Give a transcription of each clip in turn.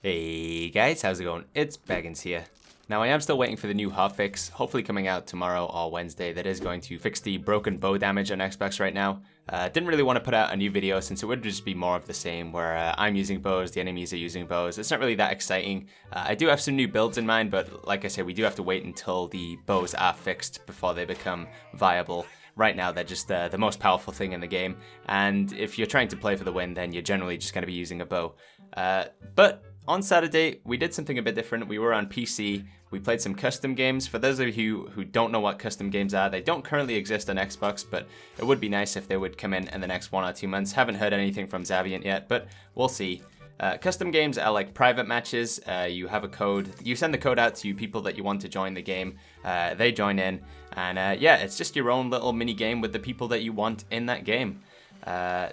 Hey guys, how's it going? It's Baggins here. Now I am still waiting for the new hotfix, hopefully coming out tomorrow or Wednesday, that is going to fix the broken bow damage on Xbox right now. Didn't really want to put out a new video since it would just be more of the same, where I'm using bows, the enemies are using bows. It's not really that exciting. I do have some new builds in mind, but like I said, we do have to wait until the bows are fixed before they become viable. Right now, they're just the most powerful thing in the game, and if you're trying to play for the win, then you're generally just going to be using a bow. But on Saturday, we did something a bit different. We were on PC, we played some custom games. For those of you who don't know what custom games are, they don't currently exist on Xbox, but it would be nice if they would come in the next 1 or 2 months. Haven't heard anything from Xaviant yet, but we'll see. Custom games are like private matches. You have a code, you send the code out to people that you want to join the game, they join in, and yeah, it's just your own little mini game with the people that you want in that game.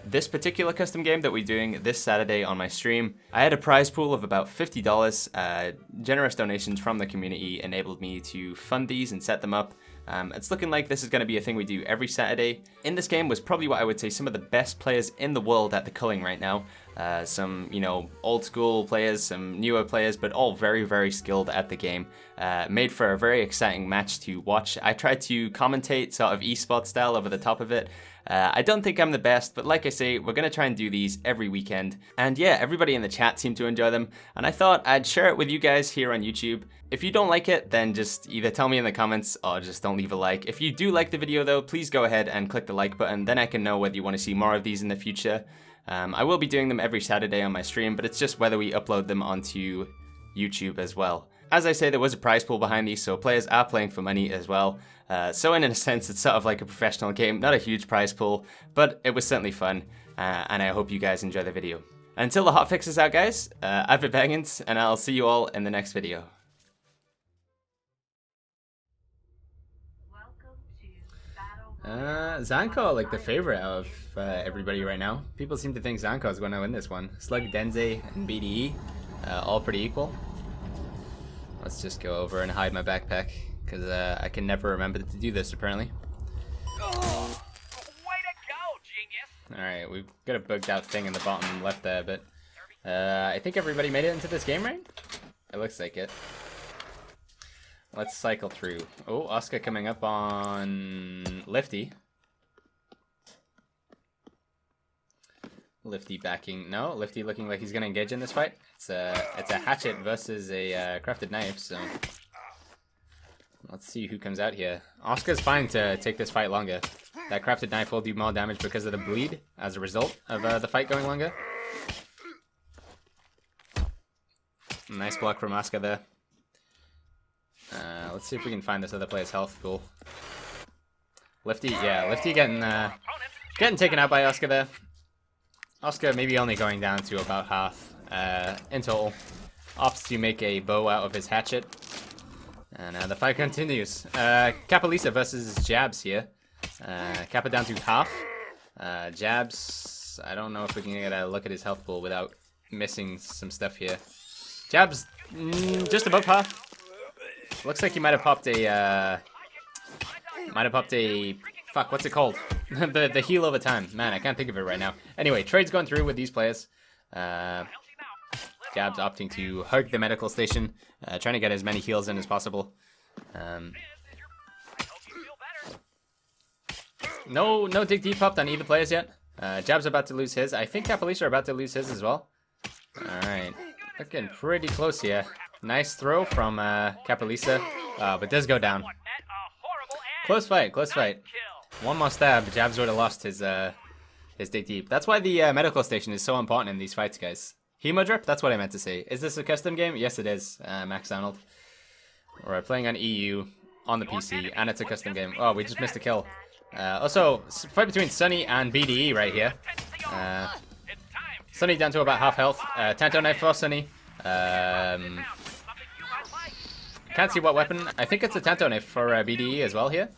This particular custom game that we're doing this Saturday on my stream, I had a prize pool of about $50. Generous donations from the community enabled me to fund these and set them up. It's looking like this is going to be a thing we do every Saturday. In this game was probably what I would say some of the best players in the world at the culling right now. Some, old school players, some newer players, but all very, very skilled at the game. Made for a very exciting match to watch. I tried to commentate sort of esports style over the top of it. I don't think I'm the best, but like I say, we're going to try and do these every weekend. And yeah, everybody in the chat seemed to enjoy them, and I thought I'd share it with you guys here on YouTube. If you don't like it, then just either tell me in the comments or just don't leave a like. If you do like the video though, please go ahead and click the like button, then I can know whether you want to see more of these in the future. I will be doing them every Saturday on my stream, but it's just whether we upload them onto YouTube as well. As I say, there was a prize pool behind these, so players are playing for money as well. So in a sense, it's sort of like a professional game, not a huge prize pool, but it was certainly fun, and I hope you guys enjoy the video. Until the hotfix is out, guys, I've been Baggins, and I'll see you all in the next video. Zanko, like the favorite of everybody right now. People seem to think Zanko is going to win this one. Slug, Denze, and BDE, all pretty equal. Let's just go over and hide my backpack, because I can never remember to do this, apparently. Oh, way to go, genius! Alright, we've got a bugged out thing in the bottom left there, but I think everybody made it into this game, right? It looks like it. Let's cycle through. Oh, Oscar coming up on Lifty. Lifty backing. No, Lifty looking like he's going to engage in this fight. It's a hatchet versus a crafted knife, so let's see who comes out here. Oscar's fine to take this fight longer. That crafted knife will do more damage because of the bleed as a result of the fight going longer. Nice block from Oscar there. Let's see if we can find this other player's health pool. Lifty, yeah, Lifty getting taken out by Oscar there. Oscar maybe only going down to about half in total. Opts to make a bow out of his hatchet. And the fight continues. Capalisa versus Jabs here. Kappa down to half. Jabs, I don't know if we can get a look at his health pool without missing some stuff here. Jabs, just above half. Looks like he might have popped a, fuck, what's it called? the heal over time. Man, I can't think of it right now. Anyway, trade's going through with these players. Jabs opting to hug the medical station, trying to get as many heals in as possible. No dig deep popped on either players yet. Jab's about to lose his. I think Capalisa are about to lose his as well. Alright, looking pretty close here. Nice throw from Capalisa, but does go down. Close fight, close fight. One more stab, Jabs would have lost his dig deep. That's why the medical station is so important in these fights, guys. Hemodrip? That's what I meant to say. Is this a custom game? Yes, it is, Max Donald. We're playing on EU, on the PC, and it's a custom game. Oh, we just missed a kill. Also, fight between Sunny and BDE right here. Sunny down to about half health. Tanto knife for Sunny. Can't see what weapon. I think it's a Tanto knife for BDE as well here.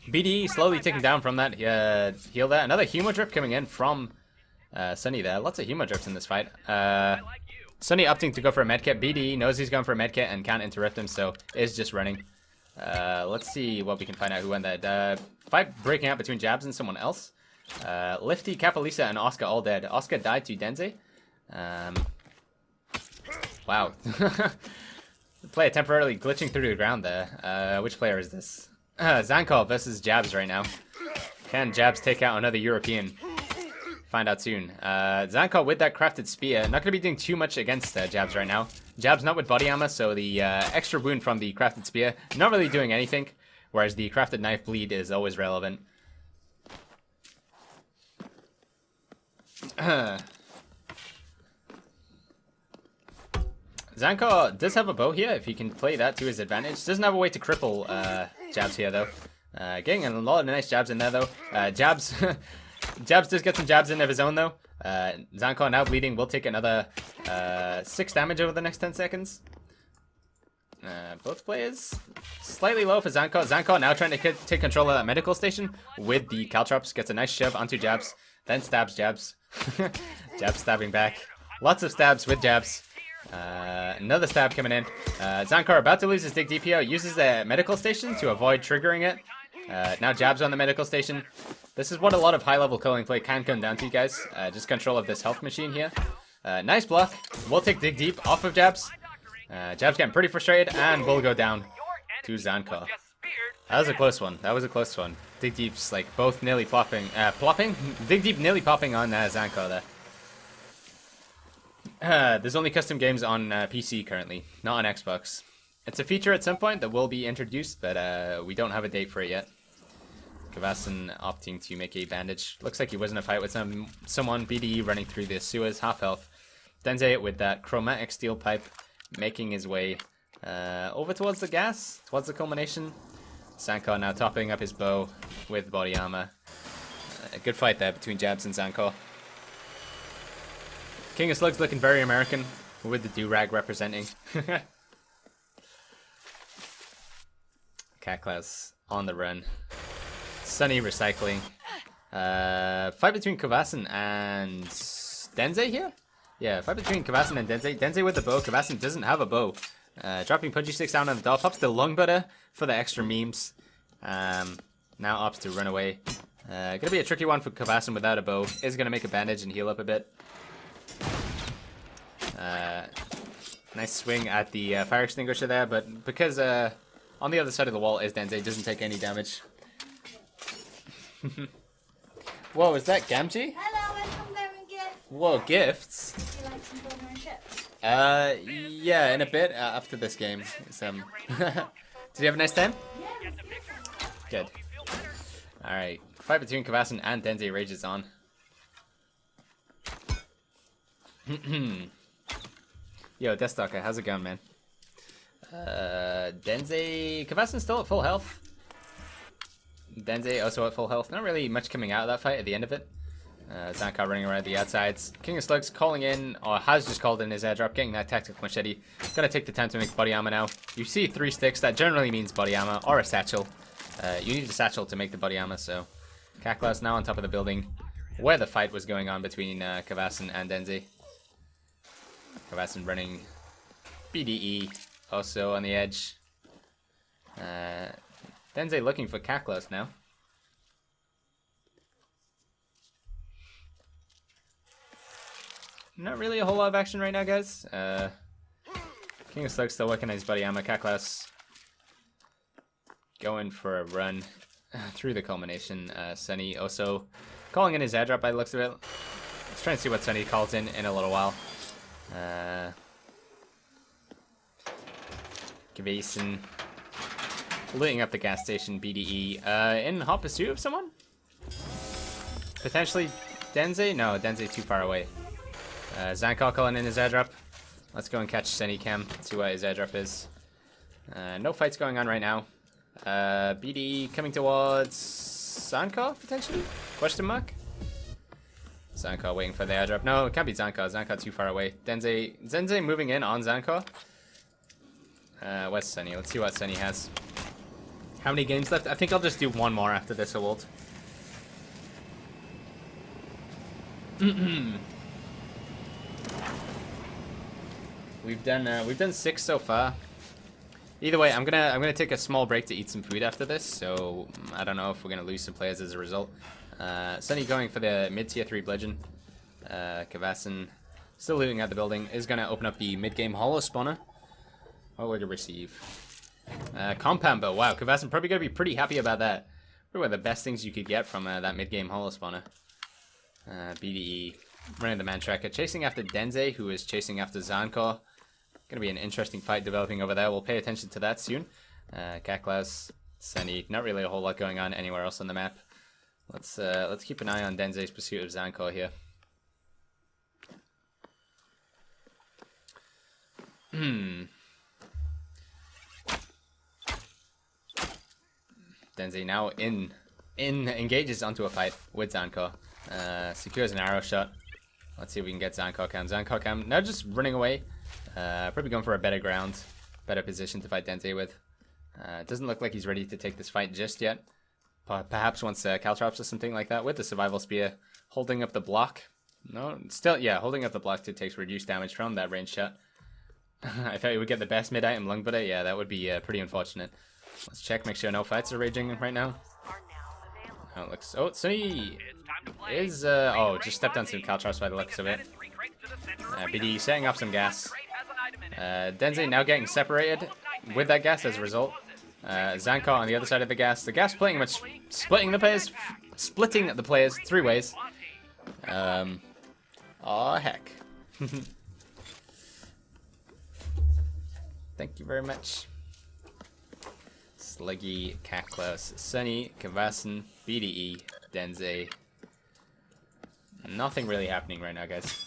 BDE slowly taking down from that heal there. Another Hemodrip coming in from Sunny there. Lots of Hemodrips in this fight. Sunny opting to go for a medkit. BDE knows he's going for a medkit and can't interrupt him, so is just running. Let's see what we can find out who won that. Fight breaking out between Jabs and someone else. Lifty, Capalisa, and Oscar all dead. Oscar died to Denze. Wow. The player temporarily glitching through the ground there. Which player is this? Zankov versus Jabs right now. Can Jabs take out another European? Find out soon. Zankov with that crafted spear. Not going to be doing too much against Jabs right now. Jabs not with body armor, so the extra wound from the crafted spear not really doing anything. Whereas the crafted knife bleed is always relevant. Zanko does have a bow here, if he can play that to his advantage. Doesn't have a way to cripple Jabs here, though. Getting a lot of nice jabs in there, though. Jabs Jabs does get some jabs in of his own, though. Zanko now bleeding will take another 6 damage over the next 10 seconds. Both players slightly low for Zanko. Zanko now trying to take control of that medical station with the Caltrops. Gets a nice shove onto Jabs, then stabs Jabs. Jabs stabbing back. Lots of stabs with Jabs. Another stab coming in. Zankar about to lose his dig DPO. Uses the medical station to avoid triggering it. Now Jabs on the medical station. This is what a lot of high-level culling play can come down to, guys. Just control of this health machine here. Nice block. We'll take dig deep off of Jabs. Jabs getting pretty frustrated, and we'll go down to Zankar. That was a close one. That was a close one. Dig deep's like both nearly plopping. Plopping? Dig deep nearly popping on Zankar there. There's only custom games on PC currently, not on Xbox. It's a feature at some point that will be introduced, but we don't have a date for it yet. Kavasan opting to make a bandage. Looks like he was in a fight with someone. BDE running through the sewers, half health. Denze with that chromatic steel pipe, making his way over towards the gas, towards the culmination. Zankar now topping up his bow with body armor. A good fight there between Jabs and Zankar. King of Slugs looking very American, with the do-rag representing. Cat Claus on the run. Sunny recycling. Fight between Kavasan and Denze here? Yeah, fight between Kavasan and Denze. Denze with the bow. Kavasan doesn't have a bow. Dropping punchy sticks down on the door. Pops the lung butter for the extra memes. Now opts to run away. Gonna be a tricky one for Kavasan without a bow. Is gonna make a bandage and heal up a bit. Nice swing at the fire extinguisher there, but because on the other side of the wall is Denze, doesn't take any damage. Whoa, is that Gamgee? Hello, welcome there and gift. Whoa, gifts? Would you like some burger and chips? Yeah, in a bit after this game. Did you have a nice time? Yeah. Good. Alright, fight between Kavasan and Denze rages on. Yo, Deathstalker, how's it going, man? Denze... Kavasan's still at full health. Denze also at full health. Not really much coming out of that fight at the end of it. Zankar running around the outsides. King of Slugs calling in, or has just called in his airdrop, getting that tactical machete. Gonna take the time to make body armor now. You see 3 sticks, that generally means body armor, or a satchel. You need a satchel to make the body armor, so... Kaklas now on top of the building, where the fight was going on between Kavasan and Denze. Kavasan running BDE, also on the edge. Denze looking for Kaklos now. Not really a whole lot of action right now, guys. King of Slugs still working on his buddy Amma. Kaklos going for a run through the culmination. Sunny also calling in his airdrop by the looks of it. Let's try and see what Sunny calls in a little while. Kavasan looting up the gas station, BDE. In hot pursuit of someone? Potentially Denze? No, Denze too far away. Zankar calling in his airdrop. Let's go and catch Sunny Cam, see what his airdrop is. No fights going on right now. BDE coming towards Zankar, potentially? Question mark? Zankar waiting for the airdrop. No, it can't be Zankar. Zankar too far away. Denze moving in on Zankar. Where's Sunny? Let's see what Sunny has. How many games left? I think I'll just do one more after this ult. We've done 6 so far. Either way, I'm gonna take a small break to eat some food after this. So I don't know if we're gonna lose some players as a result. Sunny going for the mid-tier 3 bludgeon. Kavasin still looting at the building. Is going to open up the mid-game hollow spawner. What will you receive? Compound bow. Wow, Kavasin probably going to be pretty happy about that. Probably one of the best things you could get from that mid-game hollow spawner. BDE running the man tracker. Chasing after Denze, who is chasing after Zankor. Going to be an interesting fight developing over there. We'll pay attention to that soon. Kaklaus, Sunny. Not really a whole lot going on anywhere else on the map. Let's keep an eye on Denze's pursuit of Zankor here. Denze now engages onto a fight with Zankor. Secures an arrow shot. Let's see if we can get Zankor cam. Zankor cam now just running away. Probably going for a better ground, better position to fight Denze with. Doesn't look like he's ready to take this fight just yet. Perhaps once Caltrops or something like that with the survival spear, holding up the block. No, still, yeah, holding up the block to take reduced damage from that range shot. I thought he would get the best mid item lung butter. Yeah, that would be pretty unfortunate. Let's check, make sure no fights are raging right now. Oh, it looks. Oh, Sunny is. Oh, just stepped on some Caltrops by the looks of it. BD setting up some gas. Denze now getting separated with that gas as a result. Zankor on the other side of the gas. The gas pretty much splitting the players 3 ways. Aw, heck. Thank you very much. Sluggy, Kaklaus, Sunny, Kavasin, BDE, Denze. Nothing really happening right now, guys.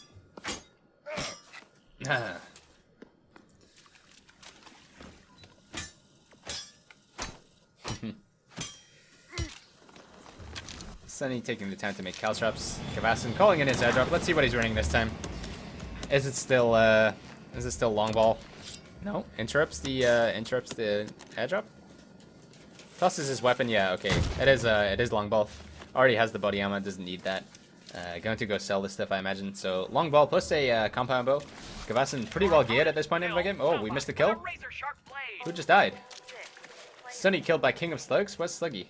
Sunny taking the time to make Caltrops. Kavasin calling in his airdrop. Let's see what he's running this time. Is it still long ball? No, interrupts the airdrop. Tosses his weapon. Yeah, okay. It is long ball. Already has the body armor. Doesn't need that. Going to go sell this stuff, I imagine. So long ball plus a compound bow. Kavasin pretty well geared at this point in the game. Oh, we missed the kill. Who just died? Sunny killed by King of Slugs. Where's Sluggy?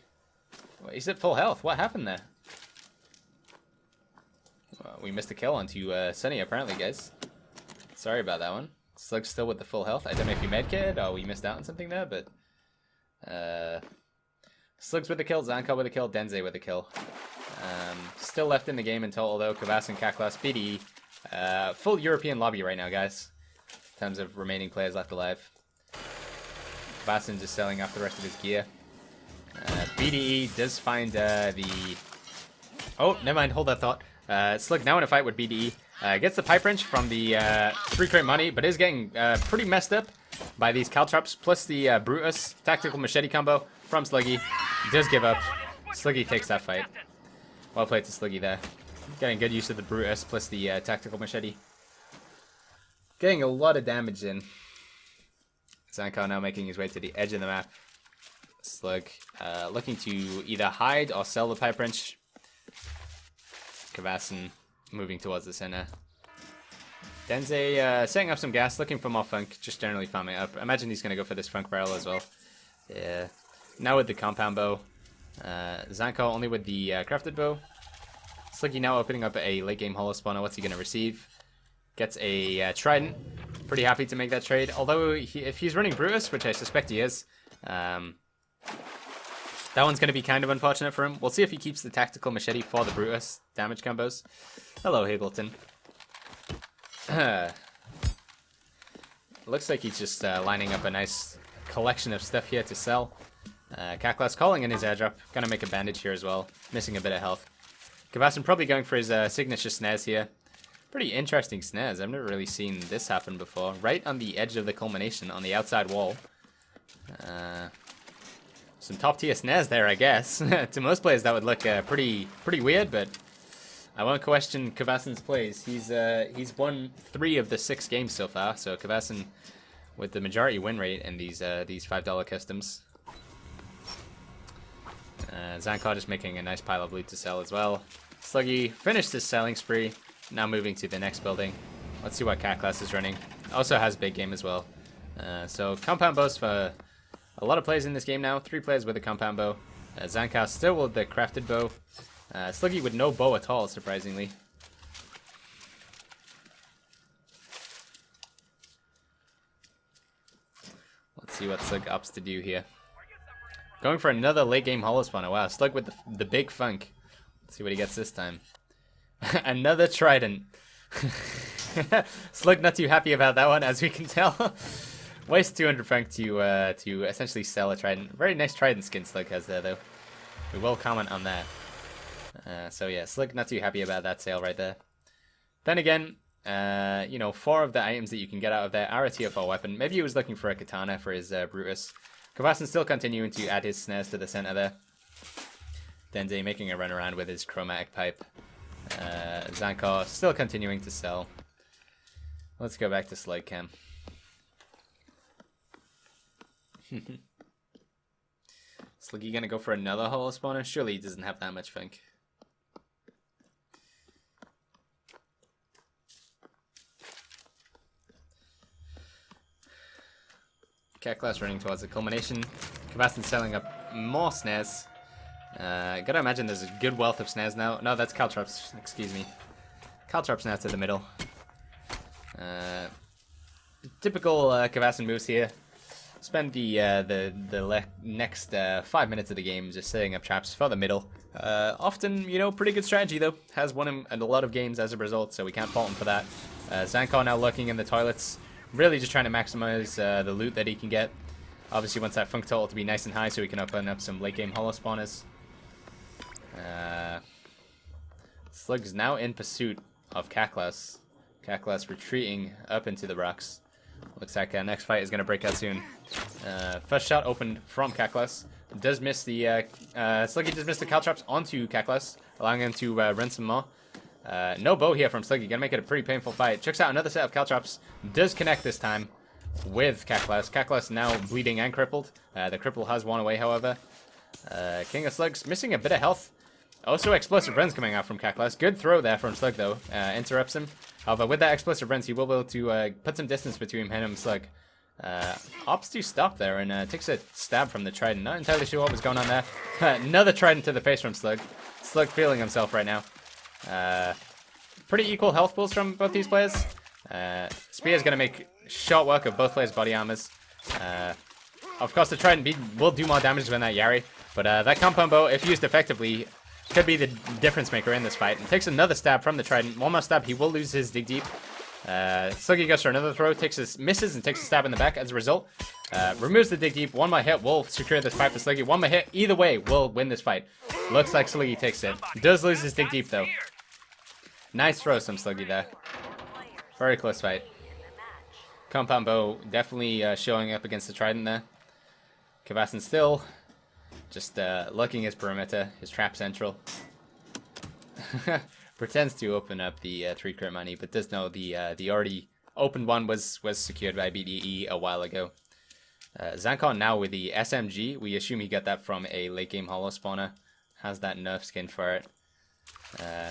Well, he's at full health. What happened there? Well, we missed a kill onto Sunny apparently, guys. Sorry about that one. Slug's still with the full health. I don't know if you medkit or we missed out on something there, but Slug's with the kill, Zankor with the kill, Denze with the kill. Still left in the game in total though. Kavasin, Kaklaus, BDE. Full European lobby right now, guys. In terms of remaining players left alive. Kavasin just selling off the rest of his gear. BDE does find the... Oh, never mind, hold that thought. Slug now in a fight with BDE. Gets the pipe wrench from the 3 crate money, but is getting pretty messed up by these Caltrops, plus the Brutus tactical machete combo from Sluggy. Does give up. Sluggy takes that fight. Well played to Sluggy there. Getting good use of the Brutus plus the tactical machete. Getting a lot of damage in. Zankor now making his way to the edge of the map. Slug looking to either hide or sell the pipe wrench. Kavasin moving towards the center. Denze setting up some gas, looking for more funk, just generally farming up. I imagine he's going to go for this funk barrel as well. Yeah. Now with the compound bow. Zankor only with the crafted bow. Sluggy now opening up a late game hollow spawner. What's he going to receive? Gets a trident. Pretty happy to make that trade. Although if he's running Brutus, which I suspect he is, that one's going to be kind of unfortunate for him. We'll see if he keeps the tactical machete for the Brutus damage combos. Hello, Hableton. Looks like he's just lining up a nice collection of stuff here to sell. Kaklaus calling in his airdrop. Gonna make a bandage here as well. Missing a bit of health. Kavasin probably going for his signature snares here. Pretty interesting snares. I've never really seen this happen before. Right on the edge of the culmination on the outside wall. Some top tier snares there, I guess. To most players that would look pretty weird, but I won't question Kavasin's plays. He's won 3 of the 6 games so far, so Kavasin with the majority win rate in these $5 customs. Zankor just making a nice pile of loot to sell as well. Sluggy finished his selling spree. Now moving to the next building. Let's see what Kaklaus is running. Also has big game as well. So compound bows for a lot of players in this game now. 3 players with a compound bow. Zankor still with the crafted bow. Sluggy with no bow at all, surprisingly. Let's see what Slug opts to do here. Going for another late game holo spawner. Wow, Slug with the big funk. Let's see what he gets this time. Another trident. Slug not too happy about that one, as we can tell. Waste 200 franc to essentially sell a trident. Very nice trident skin Slug has there, though. We will comment on that. So yeah, Slug not too happy about that sale right there. Then again, you know, 4 of the items that you can get out of there are a tier 4 weapon. Maybe he was looking for a katana for his Brutus. Kvassin still continuing to add his snares to the center there. Denze making a run around with his chromatic pipe. Zankar still continuing to sell. Let's go back to Slug Cam. Sluggy gonna go for another holo spawner? Surely he doesn't have that much funk. Cat class running towards the culmination. Kvassin selling up more snares. Gotta imagine there's a good wealth of snares now. No, that's caltrops. Excuse me. Caltrops now to the middle. Typical Kvassin moves here. Spend the next 5 minutes of the game just setting up traps for the middle. Often, you know, pretty good strategy though. Has won him a lot of games as a result, so we can't fault him for that. Zankar now lurking in the toilets. Really just trying to maximize the loot that he can get. Obviously wants that funk total to be nice and high so he can open up some late game holo spawners. Slug's now in pursuit of Kaklas. Kaklas retreating up into the rocks. Looks like next fight is going to break out soon. First shot opened from Kaklas. Does miss the Sluggy does miss the caltrops onto Kaklas, allowing him to run some more. No bow here from Sluggy. Gonna make it a pretty painful fight. Checks out another set of caltrops. Does connect this time with Kaklas. Kaklas now bleeding and crippled. The cripple has won away, however. King of Slugs missing a bit of health. Also explosive runs coming out from Kaklas. Good throw there from Slug though. Interrupts him. However, with that explosive runs, he will be able to put some distance between him and Slug. Opts to stop there and takes a stab from the trident. Not entirely sure what was going on there. Another trident to the face from Slug. Slug feeling himself right now. Pretty equal health pools from both these players. Spear's going to make short work of both players' body armors. Of course, the trident will do more damage than that Yari. But that compound bow, if used effectively, could be the difference maker in this fight. And takes another stab from the trident. One more stab, he will lose his dig deep. Sluggy goes for another throw, misses and takes a stab in the back as a result. Removes the dig deep. One more hit will secure this fight for Sluggy. One more hit, either way, will win this fight. Looks like Sluggy takes it. Does lose his dig deep though. Nice throw from Sluggy there. Very close fight. Compound bow definitely showing up against the trident there. Kvassin still just looking his perimeter, his trap central. Pretends to open up the 3 crit money, but does know the already opened one was secured by BDE a while ago. Zankar now with the SMG. We assume he got that from a late game holo spawner. Has that nerf skin for it.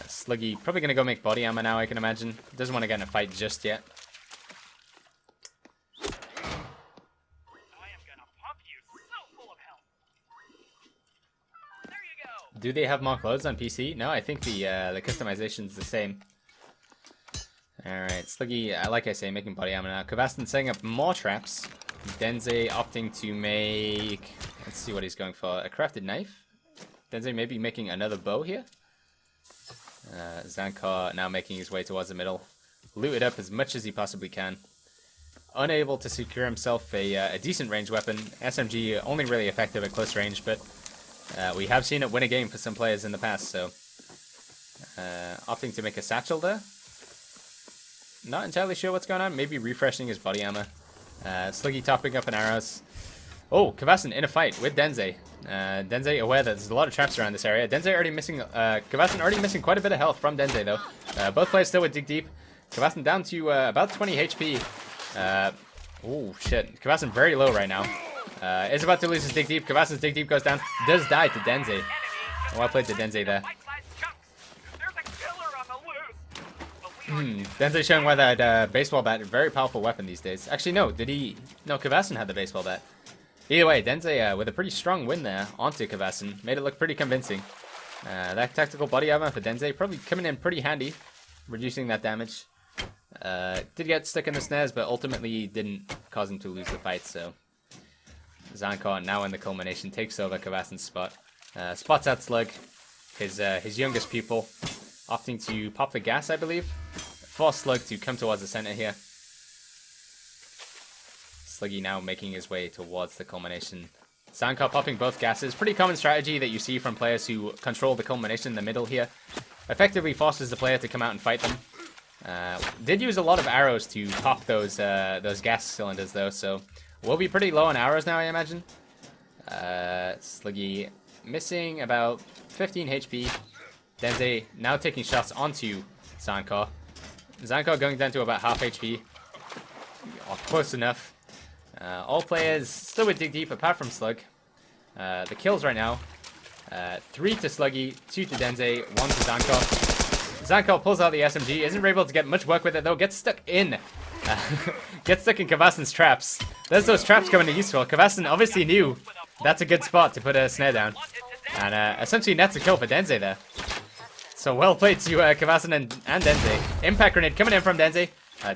Sluggy probably going to go make body armor now, I can imagine. Doesn't want to get in a fight just yet. Do they have more clothes on PC? No, I think the customization's the same. Alright, Sluggy, like I say, making body armor now. Kvassin setting up more traps. Denze opting to make... Let's see what he's going for. A crafted knife? Denze maybe making another bow here? Zankar now making his way towards the middle. Looted up as much as he possibly can. Unable to secure himself a decent range weapon. SMG only really effective at close range, but... we have seen it win a game for some players in the past, so... opting to make a satchel there. Not entirely sure what's going on. Maybe refreshing his body armor. Sluggy topping up in arrows. Oh, Kvassin in a fight with Denze. Denze aware that there's a lot of traps around this area. Denze already missing... Kvassin already missing quite a bit of health from Denze, though. Both players still with dig deep. Kvassin down to about 20 HP. Oh, shit. Kvassin very low right now. Is about to lose his dig deep. Kvassin's dig deep goes down. Does die to Denze. Well played to Denze there. Denze showing why that baseball bat is a very powerful weapon these days. Actually, no. Did he... No, Kvassin had the baseball bat. Either way, Denze with a pretty strong win there onto Kvassin. Made it look pretty convincing. That tactical body armor for Denze probably coming in pretty handy, reducing that damage. Did get stuck in the snares, but ultimately didn't cause him to lose the fight, so Zankar now in the culmination takes over Kvassen's spot. Spots out Slug, his youngest pupil, opting to pop the gas, I believe. Force Slug to come towards the center here. Sluggy now making his way towards the culmination. Zankar popping both gases. Pretty common strategy that you see from players who control the culmination in the middle here. Effectively forces the player to come out and fight them. Did use a lot of arrows to pop those gas cylinders though, so we'll be pretty low on arrows now, I imagine. Sluggy missing about 15 HP. Denze now taking shots onto Zankar. Zankar going down to about half HP. Oh, close enough. All players still with Dig Deep apart from Slug. The kills right now. 3 to Sluggy, 2 to Denze, 1 to Zankar. Zankar pulls out the SMG, isn't able to get much work with it though, gets stuck in Kvassen's traps. There's those traps coming in useful. Kvassen obviously knew that's a good spot to put a snare down. And essentially nets a kill for Denze there. So well played to Kvassen and Denze. Impact grenade coming in from Denze,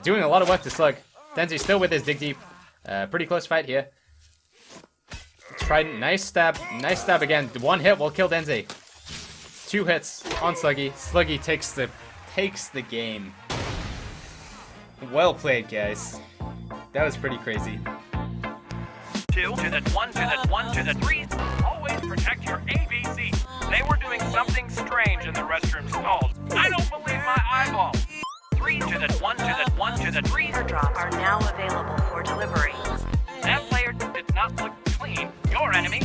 doing a lot of work to Slug. Denze still with his Dig Deep. Pretty close fight here. Trident, nice stab again. 1 hit will kill Denze. 2 hits on Sluggy. Sluggy takes the game. Well played, guys. That was pretty crazy. 2 to the 1 to the 1 to the 3. Always protect your ABC. They were doing something strange in the restroom stalls. I don't believe my eyeballs. 3 to the 1 to the 1 to the 3. Airdrops are now available for delivery. That player did not look clean. Your enemy